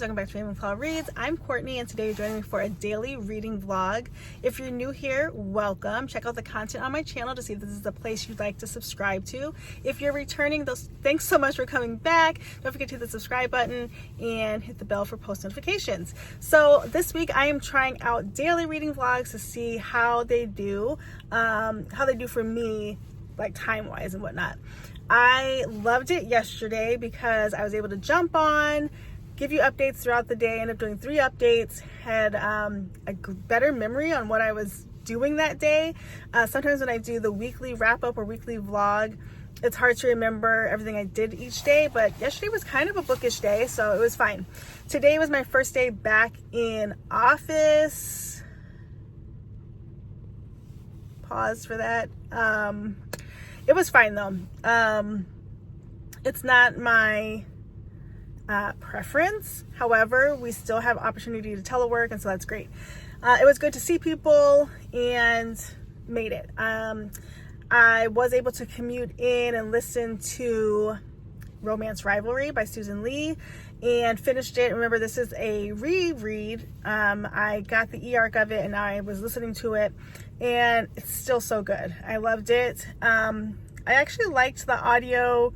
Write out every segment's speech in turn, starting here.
welcome back to Ravenclaw Reads. I'm Courtney, and today you're joining me for a daily reading vlog. If you're new here, welcome. Check out the content on my channel to see if this is a place you'd like to subscribe to. If you're returning, thanks so much for coming back. Don't forget to hit the subscribe button and hit the bell for post notifications. So this week I am trying out daily reading vlogs to see how they do for me, like time-wise and whatnot. I loved it yesterday because I was able to jump on, give you updates throughout the day, ended up doing 3 updates, had a better memory on what I was doing that day. Sometimes when I do the weekly wrap-up or weekly vlog, it's hard to remember everything I did each day, but yesterday was kind of a bookish day, so it was fine. Today was my first day back in office. Pause for that. It was fine though. It's not my preference. However, we still have opportunity to telework, and so that's great. It was good to see people and made it. I was able to commute in and listen to Romance Rivalry by Susan Lee and finished it. Remember, this is a reread. I got the e-arc of it and I was listening to it, and it's still so good. I loved it. I actually liked the audio.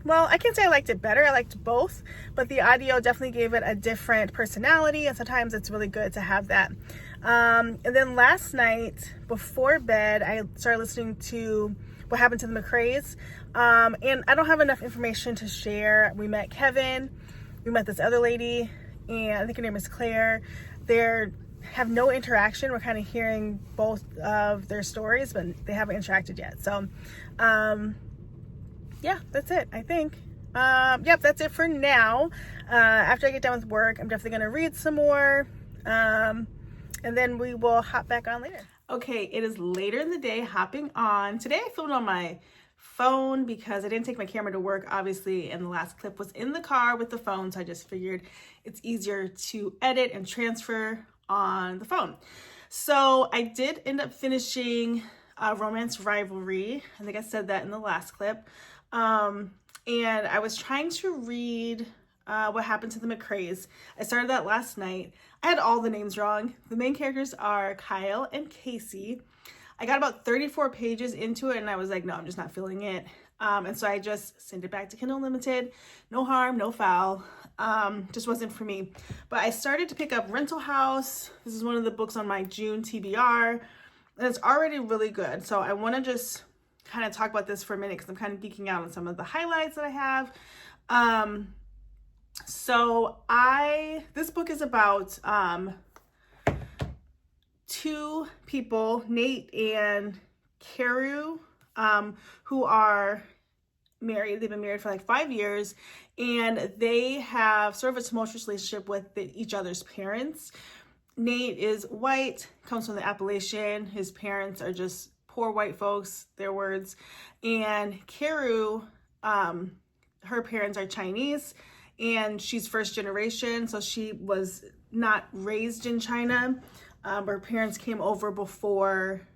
Well, I can't say I liked it better. I liked both, but the audio definitely gave it a different personality, and sometimes it's really good to have that. And then last night before bed, I started listening to What Happened to the McCraes. And I don't have enough information to share. We met Kevin, we met this other lady, and I think her name is Claire. They have no interaction. We're kind of hearing both of their stories, but they haven't interacted yet. So, yeah, that's it, I think. Yep, that's it for now. After I get done with work, I'm definitely gonna read some more, and then we will hop back on later. Okay, it is later in the day, hopping on. Today I filmed on my phone because I didn't take my camera to work, obviously, and the last clip was in the car with the phone, so I just figured it's easier to edit and transfer on the phone. So I did end up finishing Romance Rivalry. I think I said that in the last clip. And I was trying to read What Happened to the McCraes. I started that last night. I had all the names wrong. The main characters are Kyle and Casey. I got about 34 pages into it and I was like, no, I'm just not feeling it. And so I just sent it back to Kindle Unlimited. No harm, no foul. Just wasn't for me. But I started to pick up Rental House. This is one of the books on my June TBR, and it's already really good. So I want to just kind of talk about this for a minute because I'm kind of geeking out on some of the highlights that I have. This book is about 2 people, Nate and Carew, who are married. They've been married for like 5 years, and they have sort of a tumultuous relationship with each other's parents. Nate is white, comes from the Appalachian. His parents are just poor white folks, their words. And Carew, her parents are Chinese, and she's first generation, so she was not raised in China. Her parents came over before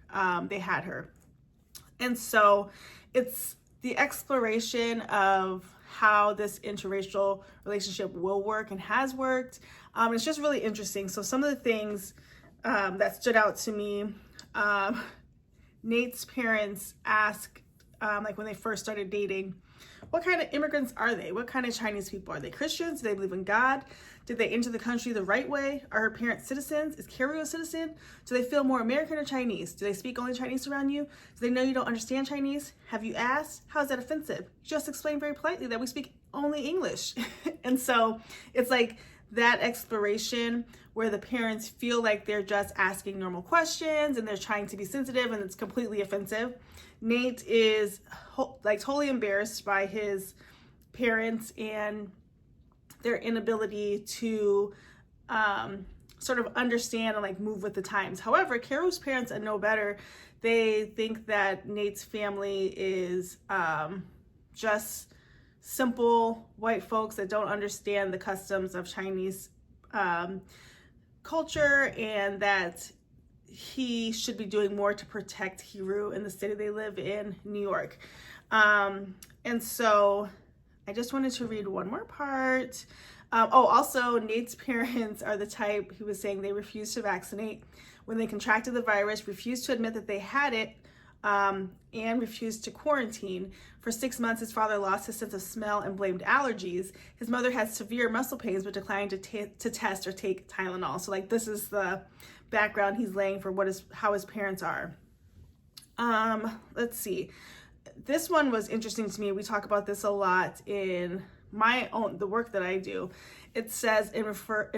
they had her. And so it's the exploration of how this interracial relationship will work and has worked. It's just really interesting. So some of the things that stood out to me, Nate's parents asked, like when they first started dating, what kind of immigrants are they? What kind of Chinese people? Are they Christians? Do they believe in God? Did they enter the country the right way? Are her parents citizens? Is Carew a citizen? Do they feel more American or Chinese? Do they speak only Chinese around you? Do they know you don't understand Chinese? Have you asked? How is that offensive? Just explain very politely that we speak only English. And so it's like that exploration where the parents feel like they're just asking normal questions and they're trying to be sensitive, and it's completely offensive. Nate is like totally embarrassed by his parents and their inability to sort of understand and like move with the times. However, Carew's parents know better. They think that Nate's family is just simple white folks that don't understand the customs of Chinese culture, and that he should be doing more to protect Carew in the city they live in, New York. And so I just wanted to read one more part. Also, Nate's parents are the type who was saying they refused to vaccinate when they contracted the virus, refused to admit that they had it, and refused to quarantine. For 6 months, his father lost his sense of smell and blamed allergies. His mother had severe muscle pains but declined to test or take Tylenol. So like, this is the background he's laying for how his parents are. Let's see. This one was interesting to me. We talk about this a lot in the work that I do. It says in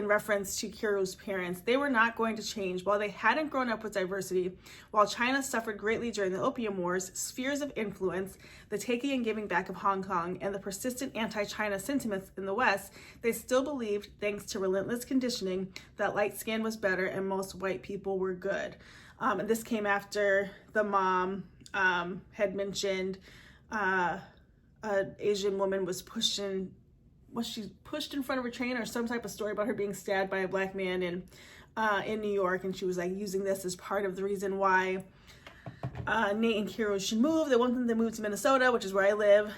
reference to Kiro's parents, they were not going to change. While they hadn't grown up with diversity, while China suffered greatly during the Opium Wars, spheres of influence, the taking and giving back of Hong Kong, and the persistent anti-China sentiments in the West, they still believed, thanks to relentless conditioning, that light skin was better and most white people were good. And this came after the mom had mentioned an Asian woman was pushed in front of a train, or some type of story about her being stabbed by a black man in New York, and she was like using this as part of the reason why Nate and Kiro should move. They want them to move to Minnesota, which is where I live.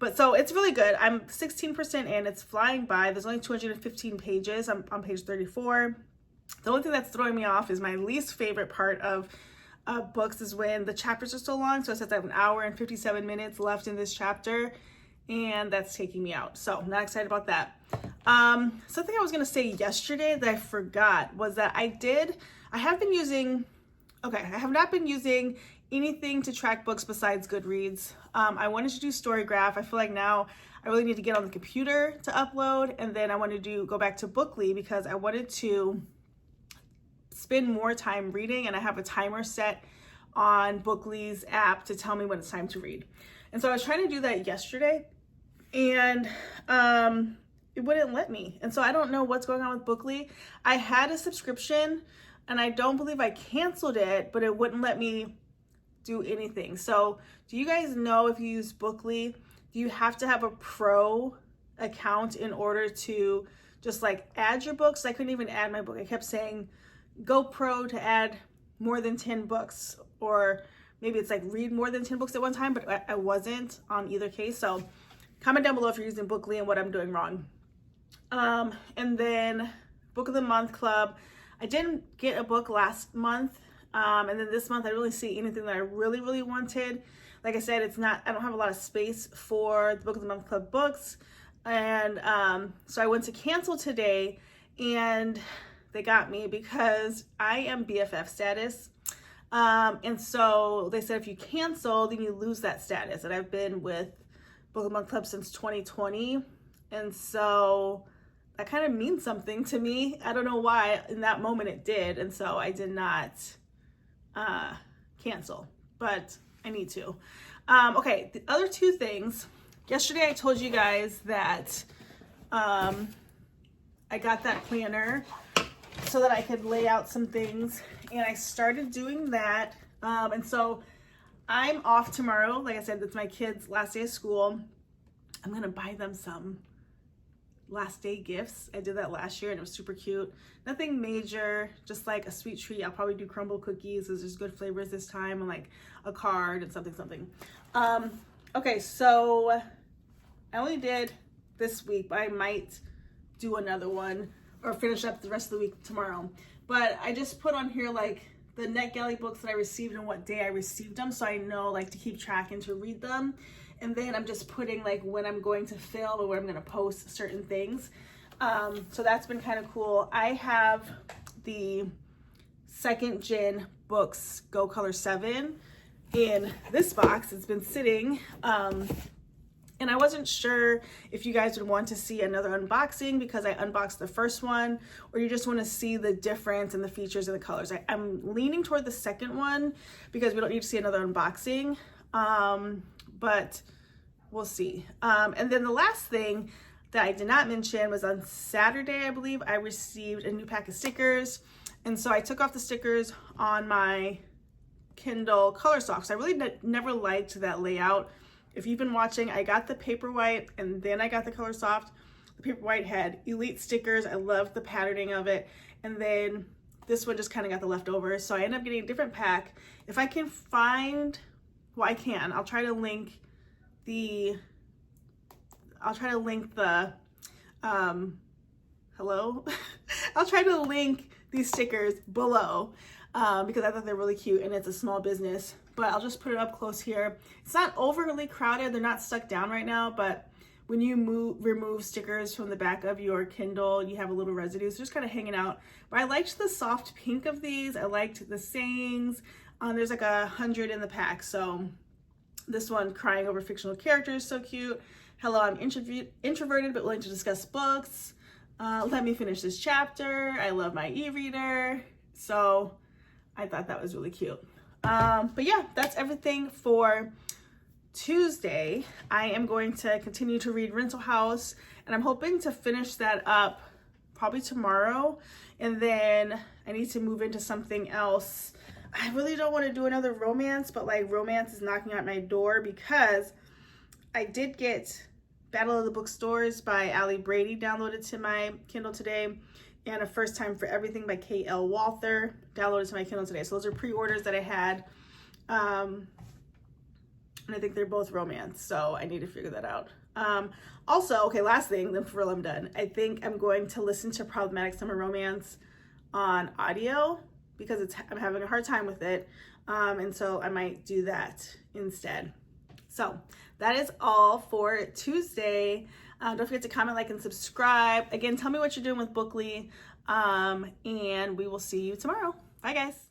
But so it's really good. I'm 16% in, it's flying by. There's only 215 pages. I'm on page 34. The only thing that's throwing me off is my least favorite part of books is when the chapters are so long. So it says I have an hour and 57 minutes left in this chapter, and that's taking me out. So I'm not excited about that. Something I was going to say yesterday that I forgot was that I have not been using anything to track books besides Goodreads. I wanted to do Storygraph. I feel like now I really need to get on the computer to upload, and then I wanted to go back to Bookly because I wanted to spend more time reading, and I have a timer set on Bookly's app to tell me when it's time to read. And so I was trying to do that yesterday, and it wouldn't let me. And so I don't know what's going on with Bookly. I had a subscription, and I don't believe I canceled it, but it wouldn't let me do anything. So do you guys know, if you use Bookly, do you have to have a pro account in order to just like add your books? I couldn't even add my book. I kept saying go pro to add more than 10 books, or maybe it's like read more than 10 books at one time, but I wasn't on either case. So comment down below if you're using Bookly and what I'm doing wrong. And then Book of the Month Club. I didn't get a book last month. And then this month I didn't really see anything that I really, really wanted. Like I said, I don't have a lot of space for the Book of the Month Club books. And so I went to cancel today, and they got me because I am BFF status. And so they said if you cancel, then you lose that status. And I've been with Book of the Month Club since 2020. And so that kind of means something to me. I don't know why in that moment it did. And so I did not cancel, but I need to. Okay, the other two things. Yesterday I told you guys that I got that planner so that I could lay out some things, and I started doing that. And so I'm off tomorrow. Like I said, it's my kids' last day of school. I'm gonna buy them some last day gifts. I did that last year and it was super cute. Nothing major, just like a sweet treat. I'll probably do crumble cookies because there's good flavors this time, and like a card and something. Okay, so I only did this week, but I might do another one or finish up the rest of the week tomorrow. But I just put on here like the NetGalley books that I received and what day I received them, so I know like to keep track and to read them. And then I'm just putting like when I'm going to film or when I'm going to post certain things. So that's been kind of cool. I have the second gen books Go Color 7 in this box. It's been sitting. And I wasn't sure if you guys would want to see another unboxing because I unboxed the first one, or you just want to see the difference in the features and the colors. I'm leaning toward the second one because we don't need to see another unboxing. But we'll see. And then the last thing that I did not mention was on Saturday, I believe, I received a new pack of stickers. And so I took off the stickers on my Kindle Colorsoft. So I really never liked that layout. If you've been watching, I got the Paperwhite and then I got the Colorsoft. The Paperwhite had Elite stickers. I loved the patterning of it. And then this one just kind of got the leftovers. So I ended up getting a different pack. If I can find, well, I can. I'll try to link the I'll try to link the, hello? I'll try to link these stickers below because I thought they're really cute and it's a small business, but I'll just put it up close here. It's not overly crowded. They're not stuck down right now, but when you remove stickers from the back of your Kindle, you have a little residue, so just kind of hanging out. But I liked the soft pink of these. I liked the sayings. There's like 100 in the pack, so this one, crying over fictional characters, so cute. Hello, I'm introverted but willing to discuss books. Let me finish this chapter. I love my e-reader. So I thought that was really cute. But yeah, that's everything for Tuesday. I am going to continue to read Rental House, and I'm hoping to finish that up probably tomorrow. And then I need to move into something else. I really don't want to do another romance, but like romance is knocking at my door because I did get Battle of the Bookstores by Ali Brady downloaded to my Kindle today, and A First Time for Everything by K.L. Walther downloaded to my Kindle today. So those are pre-orders that I had. And I think they're both romance, so I need to figure that out. Also, okay, last thing, then for real, I'm done. I think I'm going to listen to Problematic Summer Romance on audio because I'm having a hard time with it. And so I might do that instead. So that is all for Tuesday. Don't forget to comment, like, and subscribe. Again, tell me what you're doing with Bookly. And we will see you tomorrow. Bye, guys.